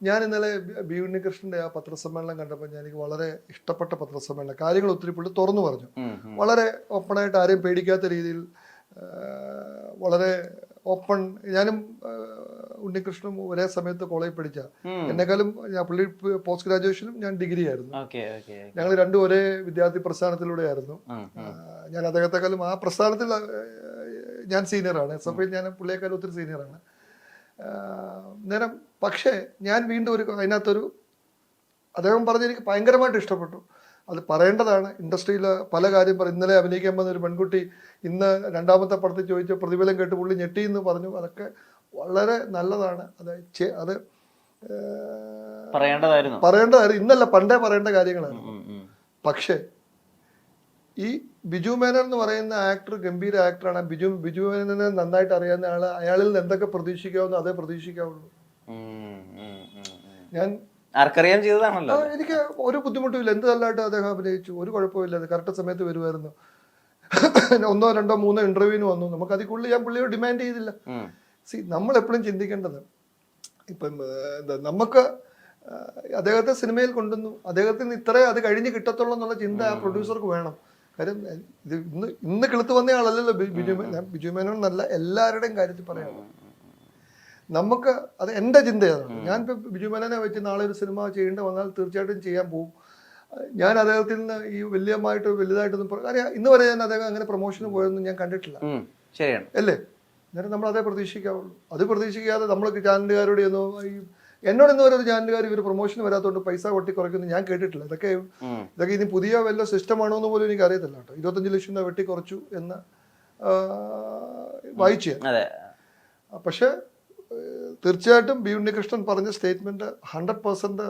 ഞാൻ ഇന്നലെ ബി ഉണ്ണികൃഷ്ണന്റെ ആ പത്രസമ്മേളനം കണ്ടപ്പോൾ എനിക്ക് വളരെ ഇഷ്ടപ്പെട്ട പത്രസമ്മേളനം. കാര്യങ്ങൾ ഒത്തിരി പുള്ളി തുറന്നു പറഞ്ഞു. വളരെ ഓപ്പണായിട്ട് ആരെയും പേടിക്കാത്ത രീതിയിൽ വളരെ ഓപ്പൺ. ഞാനും ഉണ്ണികൃഷ്ണനും ഒരേ സമയത്ത് കോളേജിൽ പഠിച്ച, എന്നെക്കാളും പുള്ളി പോസ്റ്റ് ഗ്രാജുവേഷനും ഞാൻ ഡിഗ്രി ആയിരുന്നു. ഞങ്ങൾ രണ്ടും ഒരേ വിദ്യാർത്ഥി പ്രസ്ഥാനത്തിലൂടെ ആയിരുന്നു. ഞാൻ അദ്ദേഹത്തെക്കാളും ആ പ്രസ്ഥാനത്തിൽ ഞാൻ സീനിയറാണ്. എസ് എഫ് ഐയിൽ ഞാൻ പുള്ളിയേക്കാളും ഒത്തിരി സീനിയറാണ്. നേരം പക്ഷേ ഞാൻ വീണ്ടും അതിനകത്തൊരു അദ്ദേഹം പറഞ്ഞ് എനിക്ക് ഭയങ്കരമായിട്ട് ഇഷ്ടപ്പെട്ടു. അത് പറയേണ്ടതാണ്. ഇൻഡസ്ട്രിയിൽ പല കാര്യം പറയും. ഇന്നലെ അഭിനയിക്കാൻ വന്ന ഒരു പെൺകുട്ടി ഇന്ന് രണ്ടാമത്തെ പടത്തിൽ ചോദിച്ച പ്രതിഫലം കേട്ട് പുള്ളി ഞെട്ടി എന്ന് പറഞ്ഞു. അതൊക്കെ വളരെ നല്ലതാണ്. അത് പറയേണ്ടതായിരുന്നു. ഇന്നല്ല, പണ്ടേ പറയേണ്ട കാര്യങ്ങളായിരുന്നു. പക്ഷേ ഈ ബിജു മേനോൻ എന്ന് പറയുന്ന ആക്ടർ ഗംഭീര ആക്ടറാണ്. ബിജു മേനോനെ നന്നായിട്ട് അറിയാവുന്ന ആള്. അയാളിൽ നിന്ന് എന്തൊക്കെ പ്രതീക്ഷിക്കാവുന്നോ അതേ പ്രതീക്ഷിക്കാവുള്ളൂ. ഞാൻ ആർക്കറിയാൻ ചെയ്തതാണല്ലോ. എനിക്ക് ഒരു ബുദ്ധിമുട്ടുമില്ല. എന്ത് നല്ലതായിട്ട് അദ്ദേഹം അഭിനയിച്ചു. ഒരു കുഴപ്പമില്ല. അത് കറക്റ്റ് സമയത്ത് വരുമായിരുന്നു. 1, 2, 3 ഇന്റർവ്യൂവിന് വന്നു. നമുക്ക് അതിൽ കൂടുതൽ ഞാൻ പുള്ളിയോട് ഡിമാൻഡ് ചെയ്തില്ല. നമ്മൾ എപ്പോഴും ചിന്തിക്കേണ്ടത് ഇപ്പം നമുക്ക് അദ്ദേഹത്തെ സിനിമയിൽ കൊണ്ടുവന്നു, അദ്ദേഹത്തിന് ഇത്രേ അത് കഴിഞ്ഞ് കിട്ടത്തുള്ളൂ എന്നുള്ള ചിന്ത ആ പ്രൊഡ്യൂസർക്ക് വേണം. കാര്യം ഇത് ഇന്ന് കിളുത്ത് വന്ന ആളല്ലല്ലോ ബിജു മേനോൻ എന്നല്ല, എല്ലാവരുടെയും കാര്യത്തിൽ പറയാം. നമുക്ക് അത് എൻ്റെ ചിന്തയാണ്. ഞാനിപ്പോൾ ബിജു മേനോനെ വെച്ച് നാളെ ഒരു സിനിമ ചെയ്യേണ്ട വന്നാൽ തീർച്ചയായിട്ടും ചെയ്യാൻ പോകും. ഞാൻ അദ്ദേഹത്തിൽ നിന്ന് ഈ വലുതായിട്ടൊന്നും കാര്യം ഇന്ന് വരെ ഞാൻ അദ്ദേഹം അങ്ങനെ പ്രൊമോഷന് പോയൊന്നും ഞാൻ കണ്ടിട്ടില്ല. ശരിയാണ് അല്ലേ? അന്നേരം നമ്മൾ അതേ പ്രതീക്ഷിക്കാവുള്ളൂ. അത് പ്രതീക്ഷിക്കാതെ നമ്മൾ ചാനലുകാരോട് എന്നോട് ഇന്ന് വരെ ഒരു ചാനലുകാർ ഇവർ പ്രൊമോഷന് വരാത്തതുകൊണ്ട് പൈസ വെട്ടി കുറയ്ക്കുന്നു ഞാൻ കേട്ടിട്ടില്ല. ഇതൊക്കെ ഇനി പുതിയ വല്ല സിസ്റ്റമാണോ എന്ന് പോലും എനിക്ക് അറിയത്തില്ല കേട്ടോ. 25 ലക്ഷം രൂപ വെട്ടി കുറച്ചു എന്ന് വായിച്ചു. പക്ഷെ തീർച്ചയായിട്ടും ബി ഉണ്ണികൃഷ്ണൻ പറഞ്ഞ സ്റ്റേറ്റ്മെന്റ് 100%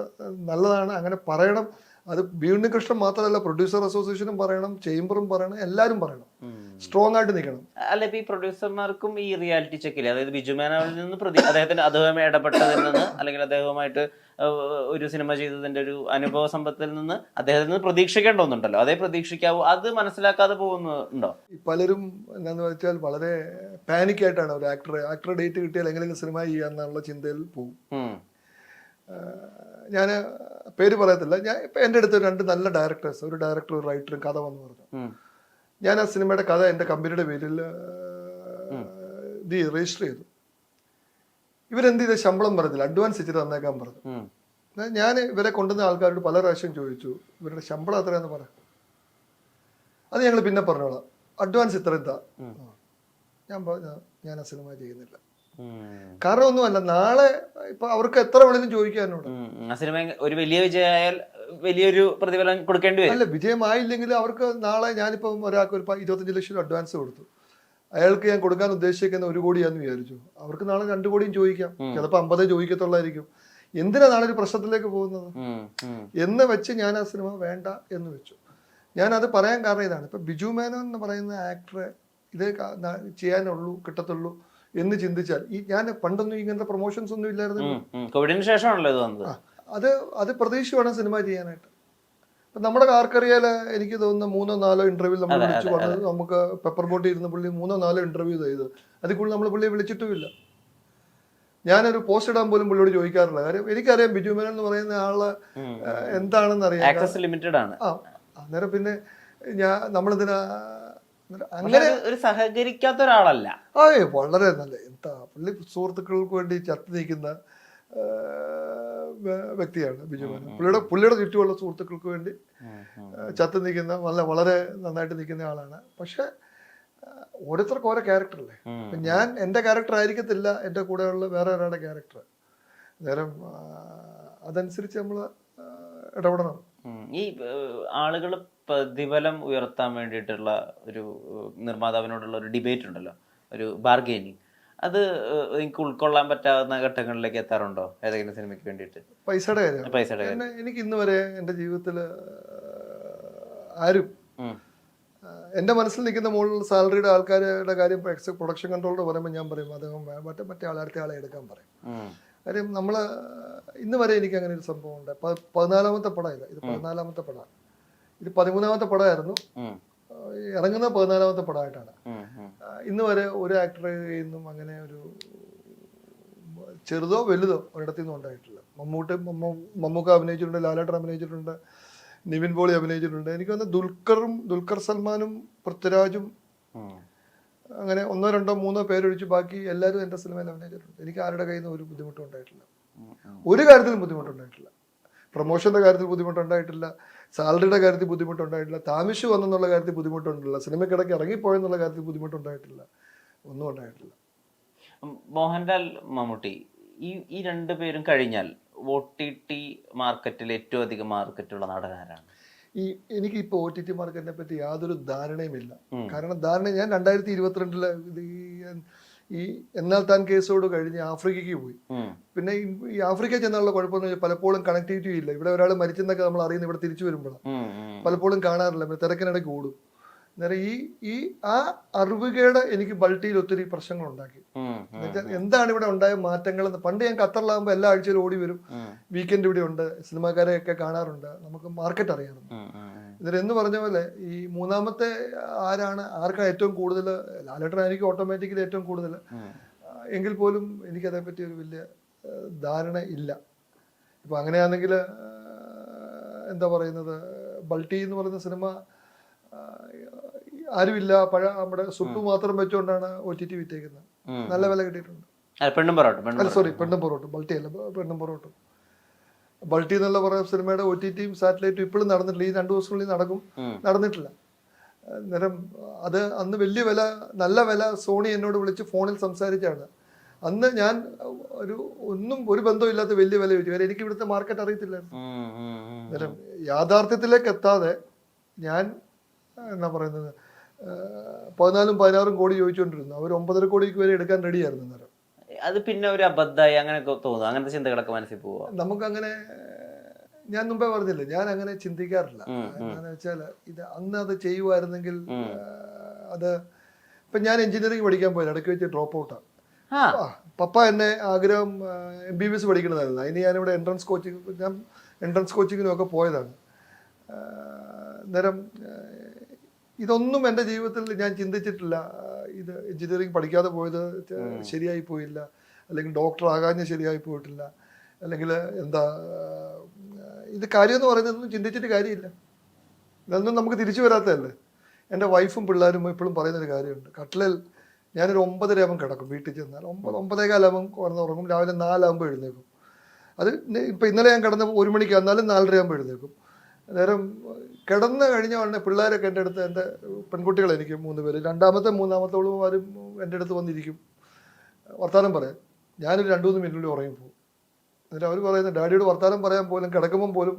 നല്ലതാണ്. അങ്ങനെ പറയണം. അത് ബി ഉണ്ണികൃഷ്ണൻ മാത്രമല്ല, പ്രൊഡ്യൂസർ അസോസിയേഷനും പറയണം, ചേംബറും പറയണം, എല്ലാവരും പറയണം. സ്ട്രോങ് ആയിട്ട് നിൽക്കണം. അല്ല, ഇപ്പൊ ഈ പ്രൊഡ്യൂസർമാർക്കും ഈ റിയാലിറ്റി ചെക്കില്, അതായത് ബിജു മേനോനിൽ നിന്ന് അദ്ദേഹത്തിന് അദ്ദേഹവുമായി ഇടപെട്ടതിൽ നിന്ന് അല്ലെങ്കിൽ അദ്ദേഹവുമായിട്ട് ഒരു സിനിമ ചെയ്തതിന്റെ ഒരു അനുഭവ സമ്പത്തിൽ നിന്ന് അദ്ദേഹത്തിൽ നിന്ന് പ്രതീക്ഷിക്കേണ്ടതുണ്ടല്ലോ, അതേ പ്രതീക്ഷിക്കാവൂ. അത് മനസ്സിലാക്കാതെ പോകുന്നുണ്ടോ? പലരും എന്താന്ന് വെച്ചാൽ വളരെ പാനിക് ആയിട്ടാണ് ഒരു ആക്ടർ ഡേറ്റ് കിട്ടിയാൽ എങ്ങനെയെങ്കിലും സിനിമ ചെയ്യാന്നുള്ള ചിന്തയിൽ പോകും. ഞാൻ പേര് പറയത്തില്ല. ഞാൻ ഇപ്പം എൻ്റെ അടുത്ത് 2 നല്ല ഡയറക്ടേഴ്സ്, ഒരു ഡയറക്ടർ ഒരു റൈറ്ററും കഥ വന്ന് പറഞ്ഞു. ഞാൻ ആ സിനിമയുടെ കഥ എൻ്റെ കമ്പനിയുടെ പേരിൽ രജിസ്റ്റർ ചെയ്തു. ഇവരെന്ത് ചെയ്ത ശമ്പളം പറഞ്ഞില്ല, അഡ്വാൻസ് ഇച്ചിരി തന്നേക്കാൻ പറഞ്ഞു. ഞാൻ ഇവരെ കൊണ്ടുവന്ന ആൾക്കാരോട് പല പ്രാവശ്യം ചോദിച്ചു, ഇവരുടെ ശമ്പളം എത്രയാന്ന് പറ. അത് ഞങ്ങൾ പിന്നെ പറഞ്ഞോളാം, അഡ്വാൻസ് ഇത്ര എന്താ. ഞാൻ പറഞ്ഞു ഞാൻ ആ സിനിമ ചെയ്യുന്നില്ല. കാരണം ഒന്നുമല്ല, നാളെ ഇപ്പൊ അവർക്ക് എത്ര വേണേലും ചോദിക്കാനോട്. സിനിമ ഒരു വലിയ വിജയമായാൽ വലിയൊരു പ്രതിഫലം കൊടുക്കേണ്ടി വരും. അല്ല, വിജയമായില്ലെങ്കിൽ അവർക്ക് നാളെ ഞാനിപ്പം ഒരാൾക്ക് ഒരു 25 ലക്ഷം അഡ്വാൻസ് കൊടുത്തു, അയാൾക്ക് ഞാൻ കൊടുക്കാൻ ഉദ്ദേശിക്കുന്ന 1 കോടിയാന്ന് വിചാരിച്ചു. അവർക്ക് നാളെ 2 കോടിയും ചോദിക്കാം, ചിലപ്പോൾ 50 ചോദിക്കത്തുള്ളായിരിക്കും. എന്തിനാ നാളെ ഒരു പ്രശ്നത്തിലേക്ക് പോകുന്നത് എന്ന് വെച്ച് ഞാൻ ആ സിനിമ വേണ്ട എന്ന് വെച്ചു. ഞാൻ അത് പറയാൻ കാരണം ഇതാണ്. ഇപ്പൊ ബിജു മേനോൻ എന്ന് പറയുന്ന ആക്ടറെ ഇത് ചെയ്യാനുള്ളൂ കിട്ടത്തുള്ളൂ എന്ന് ചിന്തിച്ചാൽ, ഞാൻ പണ്ടൊന്നും ഇങ്ങനത്തെ പ്രൊമോഷൻസ് ഒന്നും ഇല്ലായിരുന്നു. കോവിഡിന് ശേഷമാണല്ലോ ഇത് വന്നത്. അത് പ്രതീക്ഷ വേണം സിനിമ ചെയ്യാനായിട്ട്. ഇപ്പം നമ്മുടെ ആർക്കറിയാല് എനിക്ക് തോന്നുന്ന 3 or 4 ഇന്റർവ്യൂ നമ്മൾ വിളിച്ചു വന്നത്. നമുക്ക് പെപ്പർ ബോട്ടിൽ ഇരുന്ന് പുള്ളി 3 or 4 ഇന്റർവ്യൂ ചെയ്ത് അതിൽ കൂടുതൽ നമ്മൾ പുള്ളിയെ വിളിച്ചിട്ടുമില്ല. ഞാനൊരു പോസ്റ്റ് ഇടാൻ പോലും പുള്ളിയോട് ചോദിക്കാറില്ല. കാര്യം എനിക്കറിയാം ബിജു മേനോൻ എന്ന് പറയുന്ന ആള് എന്താണെന്ന് അറിയാം. അന്നേരം പിന്നെ നമ്മളെന്തിനാ അങ്ങനെ ഒരു സഹകരിക്കാത്ത ഒരാളല്ല. വളരെ നല്ല എന്താ പുള്ളി സുഹൃത്തുക്കൾക്ക് വേണ്ടി ചത്ത് നിൽക്കുന്ന വ്യക്തിയാണ് ബിജു മേനോൻ. പുള്ളിയുടെ ചുറ്റുമുള്ള സുഹൃത്തുക്കൾക്ക് വേണ്ടി ചത്ത് നിൽക്കുന്ന വളരെ നന്നായിട്ട് നിൽക്കുന്ന ആളാണ്. പക്ഷെ ഓരോരുത്തർക്കും ഓരോ ക്യാരക്ടറല്ലേ. ഞാൻ എൻ്റെ ക്യാരക്ടർ ആയിരിക്കത്തില്ല എൻ്റെ കൂടെയുള്ള വേറെ ഒരാളുടെ ക്യാരക്ടർ. നേരം അതനുസരിച്ച് നമ്മൾ ഇടപെടണം. ഈ ആളുകൾ പ്രതിഫലം ഉയർത്താൻ വേണ്ടിയിട്ടുള്ള ഒരു നിർമ്മാതാവിനോടുള്ള ഒരു ഡിബേറ്റ് ഉണ്ടല്ലോ, ഒരു ബാർഗെയിനിങ്, അത് എനിക്ക് ഉൾക്കൊള്ളാൻ പറ്റാവുന്ന ഘട്ടങ്ങളിലേക്ക് എത്താറുണ്ടോ ഏതെങ്കിലും സിനിമയ്ക്ക് വേണ്ടിയിട്ട്? പൈസയുടെ കാര്യം എനിക്ക് ഇന്ന് വരെ എൻ്റെ ജീവിതത്തിൽ ആരും എൻ്റെ മനസ്സിൽ നിൽക്കുന്ന മുകളിൽ സാലറിയുടെ ആൾക്കാരുടെ കാര്യം പ്രൊഡക്ഷൻ കൺട്രോളർ പറയുമ്പോൾ ഞാൻ പറയും അദ്ദേഹം മറ്റേ അടുത്ത ആളെ എടുക്കാൻ പറയും. കാര്യം നമ്മൾ ഇന്ന് വരെ എനിക്ക് അങ്ങനെ ഒരു സംഭവം ഉണ്ട്. 14ാമത്തെ പടമില്ല, ഇത് 14ാമത്തെ പടമാണ്. ഇത് 13ാമത്തെ പടമായിരുന്നു. ഇറങ്ങുന്ന 14ാമത്തെ പടമായിട്ടാണ്. ഇന്ന് വരെ ഒരു ആക്ടറിൽ നിന്നും അങ്ങനെ ഒരു ചെറുതോ വലുതോ ഒരിടത്തു നിന്നും ഉണ്ടായിട്ടില്ല. മമ്മൂക്ക അഭിനയിച്ചിട്ടുണ്ട്, ലാലേട്ടൻ അഭിനയിച്ചിട്ടുണ്ട്, നിവിൻ പോളി അഭിനയിച്ചിട്ടുണ്ട്. എനിക്ക് തോന്നുന്നു ദുൽഖർ സൽമാനും പൃഥ്വിരാജും അങ്ങനെ 1, 2, 3 പേരൊഴിച്ച് ബാക്കി എല്ലാവരും എൻ്റെ സിനിമയിൽ അഭിനയിച്ചിട്ടുണ്ട്. എനിക്ക് ആരുടെ കയ്യിൽ നിന്ന് ഒരു ബുദ്ധിമുട്ടും ഉണ്ടായിട്ടില്ല, ഒരു കാര്യത്തിലും ബുദ്ധിമുട്ടുണ്ടായിട്ടില്ല. പ്രൊമോഷൻ്റെ കാര്യത്തിൽ ബുദ്ധിമുട്ടുണ്ടായിട്ടില്ല, സാലറിയുടെ കാര്യത്തിൽ ബുദ്ധിമുട്ടുണ്ടായിട്ടില്ല, താമസിച്ചു വന്നെന്നുള്ള കാര്യത്തിൽ ബുദ്ധിമുട്ടുണ്ടില്ല, സിനിമക്കിടയ്ക്ക് ഇറങ്ങിപ്പോയെന്നുള്ള കാര്യത്തിൽ ബുദ്ധിമുട്ടുണ്ടായിട്ടില്ല, ഒന്നും ഉണ്ടായിട്ടില്ല. മോഹൻലാൽ, മമ്മൂട്ടി ഈ രണ്ടുപേരും കഴിഞ്ഞാൽ OTT മാർക്കറ്റിൽ ഏറ്റവും അധികം മാർക്കറ്റുള്ള നടനാരാണ്? എനിക്കിപ്പോൾ OTT മാർക്കറ്റിനെ പറ്റി യാതൊരു ധാരണയുമില്ല. കാരണം ഞാൻ 2022 ഈ എന്നാൽ താൻ കേസോട് കഴിഞ്ഞ് ആഫ്രിക്കയ്ക്ക് പോയി. പിന്നെ ഈ ആഫ്രിക്കയിൽ ചെന്നുള്ള കുഴപ്പമെന്ന് വെച്ചാൽ പലപ്പോഴും കണക്ടിവിറ്റി ഇല്ല. ഇവിടെ ഒരാൾ മരിച്ചെന്നൊക്കെ നമ്മൾ അറിയുന്നത് ഇവിടെ തിരിച്ചു വരുമ്പോഴാണ്, പലപ്പോഴും കാണാറില്ല, തിരക്കിനിടയ്ക്ക് ഓടും. അന്നേരം ആ അറിവുകേട് എനിക്ക് ബൾട്ടിയിൽ ഒത്തിരി പ്രശ്നങ്ങൾ ഉണ്ടാക്കി. എന്നുവെച്ചാൽ എന്താണ് ഇവിടെ ഉണ്ടായ മാറ്റങ്ങൾ എന്ന്. പണ്ട് ഞാൻ ഖത്തറിലാകുമ്പോൾ എല്ലാ ആഴ്ചയിലും ഓടി വരും, വീക്കെൻഡ് ഇവിടെ ഉണ്ട്, സിനിമാക്കാരെയൊക്കെ കാണാറുണ്ട്, നമുക്ക് മാർക്കറ്റ് അറിയാറുണ്ട്. എന്നിട്ട് എന്ന് പറഞ്ഞ പോലെ ഈ മൂന്നാമത്തെ ആർക്കാണ് ഏറ്റവും കൂടുതൽ, ലാലേട്ടനായിരിക്കും ഓട്ടോമാറ്റിക്കലി ഏറ്റവും കൂടുതൽ, എങ്കിൽ പോലും എനിക്കതേപ്പറ്റി ഒരു വലിയ ധാരണ ഇല്ല. ഇപ്പം അങ്ങനെയാണെങ്കിൽ എന്താ പറയുന്നത്, ബൾട്ടി എന്ന് പറയുന്ന സിനിമ ആരുമില്ല, നമ്മുടെ സുട്ടു മാത്രം വെച്ചുകൊണ്ടാണ് OTT വിറ്റേക്കുന്നത്. നല്ല വില കിട്ടിയിട്ടുണ്ട്. പെണ്ണും പൊറോട്ടും, ബൾട്ടി അല്ല, പെണ്ണും പൊറോട്ടും. ബൾട്ടി എന്നുള്ള പറയുന്ന സിനിമയുടെ OTTയും സാറ്റലൈറ്റും ഇപ്പോഴും നടന്നിട്ടില്ല. ഈ 2 ദിവസത്തിനുള്ളിൽ നടന്നിട്ടില്ല. അന്നേരം അത് അന്ന് വലിയ വില, നല്ല വില സോണി എന്നോട് വിളിച്ച് ഫോണിൽ സംസാരിച്ചാണ്. അന്ന് ഞാൻ ഒരു ബന്ധമില്ലാത്ത വലിയ വില ചോദിച്ചു. കാര്യം എനിക്ക് ഇവിടുത്തെ മാർക്കറ്റ് അറിയത്തില്ലായിരുന്നു. അന്നേരം യാഥാർത്ഥ്യത്തിലേക്ക് എത്താതെ ഞാൻ എന്നാ പറയുന്നത് 14 16 കോടി ചോദിച്ചുകൊണ്ടിരുന്നു. അവർ 9.5 കോടിക്ക് വരെ എടുക്കാൻ റെഡിയായിരുന്നു. അന്നേരം അത് പിന്നെ ഒരു അബദ്ധമായി അങ്ങനെ തോന്നുന്നു, അങ്ങനത്തെ ചിന്തകളൊക്കെ മനസ്സിൽ പോവാ. നമുക്കങ്ങനെ, ഞാൻ മുമ്പേ പറഞ്ഞില്ലേ, ഞാൻ അങ്ങനെ ചിന്തിക്കാറില്ല. എന്താണെന്ന് വെച്ചാൽ അന്ന് അത് ചെയ്യുമായിരുന്നെങ്കിൽ അത് ഇപ്പം ഞാൻ എഞ്ചിനീയറിംഗ് പഠിക്കാൻ പോയത് ഇടയ്ക്ക് വെച്ച് ഡ്രോപ്പ് ഔട്ടാണ്. പപ്പ എന്നെ ആഗ്രഹം MBBS പഠിക്കണതായിരുന്നു. അതിന് ഞാനിവിടെ എൻട്രൻസ് കോച്ചിങ്ങിനും ഒക്കെ പോയതാണ്. അന്നേരം ഇതൊന്നും എൻ്റെ ജീവിതത്തിൽ ഞാൻ ചിന്തിച്ചിട്ടില്ല. ഇത് എഞ്ചിനീയറിംഗ് പഠിക്കാതെ പോയത് ശരിയായി പോയില്ല, അല്ലെങ്കിൽ ഡോക്ടർ ആകാഞ്ഞ് ശരിയായി പോയിട്ടില്ല, അല്ലെങ്കിൽ ഇത് കാര്യമെന്ന് പറയുന്നതൊന്നും ചിന്തിച്ചിട്ട് കാര്യമില്ല. ഇതൊന്നും നമുക്ക് തിരിച്ചു വരാത്തതല്ലേ. എൻ്റെ വൈഫും പിള്ളേരും ഇപ്പോഴും പറയുന്നൊരു കാര്യമുണ്ട്. കട്ടിലിൽ ഞാനൊരു 9:30 ആകുമ്പോൾ കിടക്കും. വീട്ടിൽ ചെന്നാൽ 9:15 ആകുമ്പോൾ ഉറങ്ങും, രാവിലെ 4 ആകുമ്പോൾ എഴുന്നേക്കും. അത് ഇപ്പം ഇന്നലെ ഞാൻ കിടന്ന 1 മണിക്ക് വന്നാലും 4:30 ആകുമ്പോൾ എഴുന്നേക്കും. അന്നേരം കിടന്ന് കഴിഞ്ഞ ഉടനെ പിള്ളേരൊക്കെ എൻ്റെ അടുത്ത്, എൻ്റെ പെൺകുട്ടികൾ, എനിക്ക് 3 പേര്, മൂന്നാമത്തോളും എൻ്റെ അടുത്ത് വന്നിരിക്കും, വർത്തമാനം പറയാം. ഞാനൊരു 2-3 മിനിറ്റിനുള്ളിൽ ഉറങ്ങിപ്പോകും. എന്നിട്ട് അവർ പറയുന്നത് ഡാഡിയോട് വർത്തമാനം പറയാൻ പോലും കിടക്കുമ്പം പോലും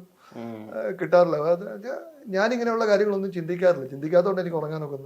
കിട്ടാറില്ല. ഞാനിങ്ങനെയുള്ള കാര്യങ്ങളൊന്നും ചിന്തിക്കാറില്ല. ചിന്തിക്കാത്തതുകൊണ്ട് എനിക്ക് ഉറങ്ങാനൊക്കെ